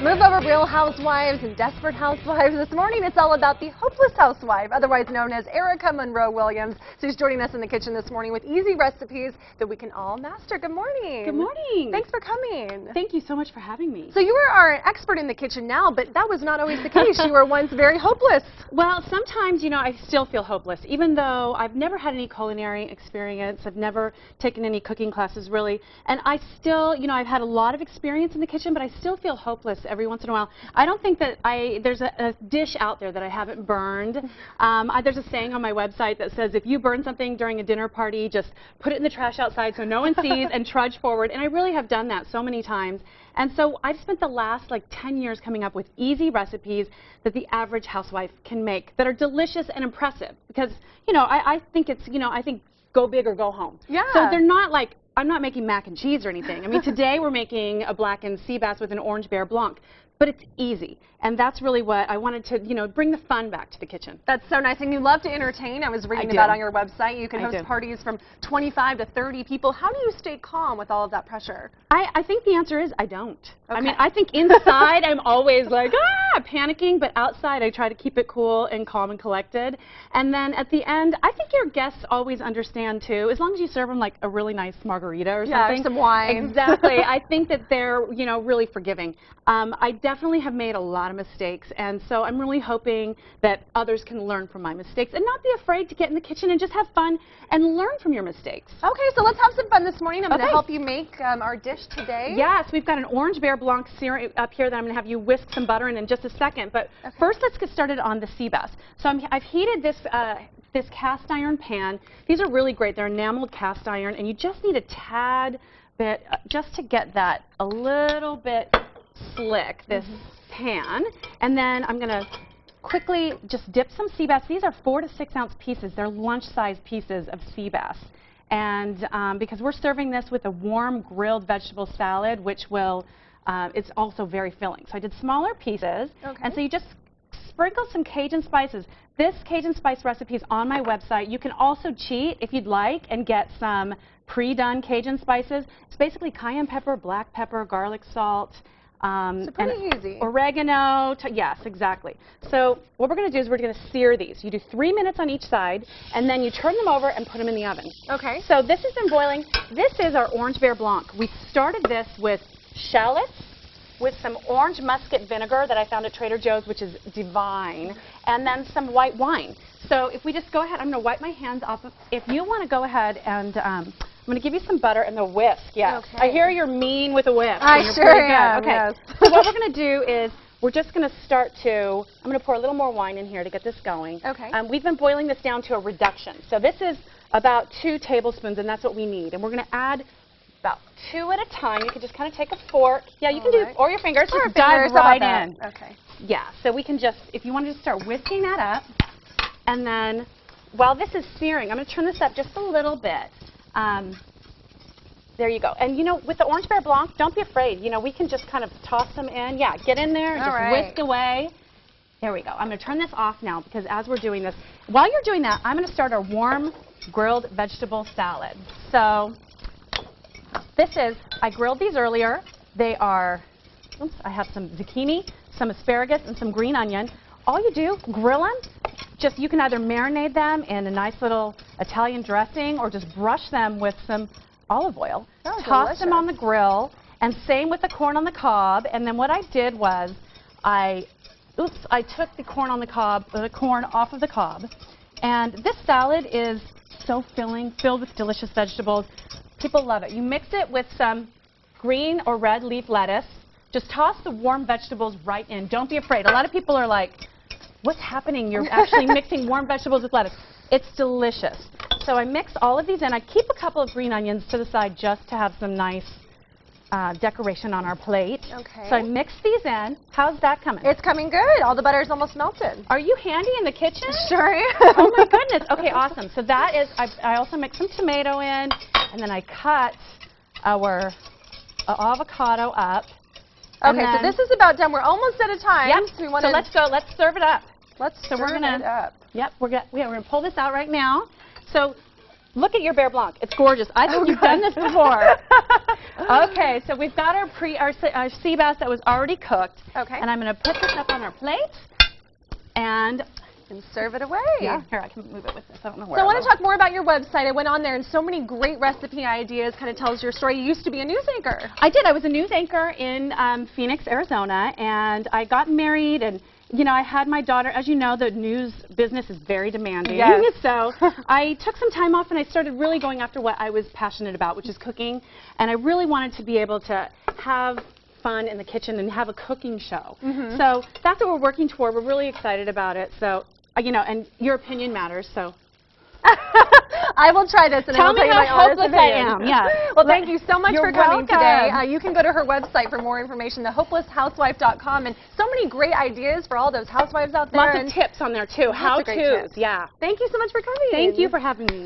Move over Real Housewives and Desperate Housewives. This morning it's all about the hopeless housewife, otherwise known as Erika Monroe-Williams. She's joining us in the kitchen this morning with easy recipes that we can all master. Good morning. Good morning. Thanks for coming. Thank you so much for having me. So you are an expert in the kitchen now, but that was not always the case. You were once very hopeless. Well, sometimes, I still feel hopeless, even though I've never had any culinary experience. I've never taken any cooking classes, really. And I still, I've had a lot of experience in the kitchen, but I still feel hopeless every once in a while. I don't think that there's a dish out there that I haven't burned. There's a saying on my website that says, if you burn something during a dinner party, just put it in the trash outside so no one sees and trudge forward. And I really have done that so many times. And so I've spent the last 10 years coming up with easy recipes that the average housewife can make that are delicious and impressive. Because, I think it's, I think go big or go home. Yeah. So they're not like, I'm not making mac and cheese or anything. I mean, today we're making a blackened sea bass with an orange bear blanc. But it's easy, and that's really what I wanted to, bring the fun back to the kitchen. That's so nice, and you love to entertain. I was reading about on your website. You can host parties from 25 to 30 people. How do you stay calm with all of that pressure? I think the answer is I don't. Okay. I mean, I think inside I'm always like, panicking, but outside I try to keep it cool and calm and collected. And then at the end, I think your guests always understand too, as long as you serve them like a really nice margarita or something. Yeah, some wine. Exactly. I think that they're, really forgiving. I definitely have made a lot of mistakes, and so I'm really hoping that others can learn from my mistakes and not be afraid to get in the kitchen and just have fun and learn from your mistakes. Okay, so let's have some fun this morning. I'm going to help you make our dish today. Yes, we've got an orange bear blanc serum up here that I'm going to have you whisk some butter in just a second. But first, let's get started on the sea bass. So I've heated this this cast iron pan. These are really great. They're enameled cast iron, and you just need a tad bit just to get that a little bit slick, this pan. And then I'm going to quickly just dip some sea bass. These are 4 to 6 ounce pieces. They're lunch-sized pieces of sea bass. And because we're serving this with a warm grilled vegetable salad, which will, it's also very filling. So I did smaller pieces. Okay. And so you just sprinkle some Cajun spices. This Cajun spice recipe is on my website. You can also cheat if you'd like and get some pre-done Cajun spices. It's basically cayenne pepper, black pepper, garlic salt, so pretty easy. Oregano. Yes, exactly. So what we're going to do is we're going to sear these. You do 3 minutes on each side, and then you turn them over and put them in the oven. Okay. So this has been boiling. This is our orange bear blanc. We started this with shallots, with some orange muscat vinegar that I found at Trader Joe's, which is divine, and then some white wine. So if we just go ahead, I'm going to wipe my hands off. If you want to go ahead and I'm going to give you some butter and the whisk. Yes. Okay. I hear you're mean with a whisk. I sure am. Okay. Yes. So what we're going to do is we're just going to start to, I'm going to pour a little more wine in here to get this going. Okay. We've been boiling this down to a reduction. So this is about 2 tablespoons, and that's what we need. And we're going to add about 2 at a time. You can just kind of take a fork. Yeah, you can do, or your fingers. Or just dive right in. Okay. Yeah, so we can just, if you want to just start whisking that up, and then while this is searing, I'm going to turn this up just a little bit. There you go. And with the orange bear blanc, don't be afraid. We can just kind of toss them in. Yeah, get in there and just whisk away. There we go. I'm going to turn this off now because as we're doing this, while you're doing that, I'm going to start our warm grilled vegetable salad. So this is, I grilled these earlier. They are, oops, I have some zucchini, some asparagus, and some green onion. All you do, grill them. Just, you can either marinate them in a nice little Italian dressing or just brush them with some olive oil. Oh, toss them on the grill, and same with the corn on the cob. And then what I did was I took the corn on the cob, the corn off of the cob. And this salad is so filling, filled with delicious vegetables. People love it. You mix it with some green or red leaf lettuce. Just toss the warm vegetables right in. Don't be afraid. A lot of people are like, what's happening? You're actually mixing warm vegetables with lettuce. It's delicious. So I mix all of these in. I keep a couple of green onions to the side just to have some nice decoration on our plate. Okay. So I mix these in. How's that coming? It's coming good. All the butter's almost melted. Are you handy in the kitchen? Sure am. Oh my goodness. Okay, awesome. So that is, I also mix some tomato in, and then I cut our avocado up. Okay, so this is about done. We're almost at a time. Yep. So, so let's go. Let's serve it up. Let's serve it up. Yep. We're gonna pull this out right now. So Look at your bear blanc. It's gorgeous. I think you've done this before. Okay, so we've got our sea bass that was already cooked. Okay. And I'm going to put this up on our plate and serve it away. Yeah, here, I can move it with this. I don't know where. So I want to talk more about your website. I went on there and so many great recipe ideas, kind of tells your story. You used to be a news anchor. I did. I was a news anchor in Phoenix, Arizona, and I got married, and you know, I had my daughter. As you know, the news business is very demanding. Yes. So I took some time off and I started really going after what I was passionate about, which is cooking, and I really wanted to be able to have fun in the kitchen and have a cooking show. So that's what we're working toward. We're really excited about it. So, you know, and your opinion matters, so. I will try this and tell I will me tell you how my honest hopeless I opinion. am. Yeah. Well, thank you so much for coming welcome. today. You can go to her website for more information, thehopelesshousewife.com, and so many great ideas for all those housewives out there. Lots of tips on there too. How-tos. Yeah. Thank you so much for coming. Thank you for having me.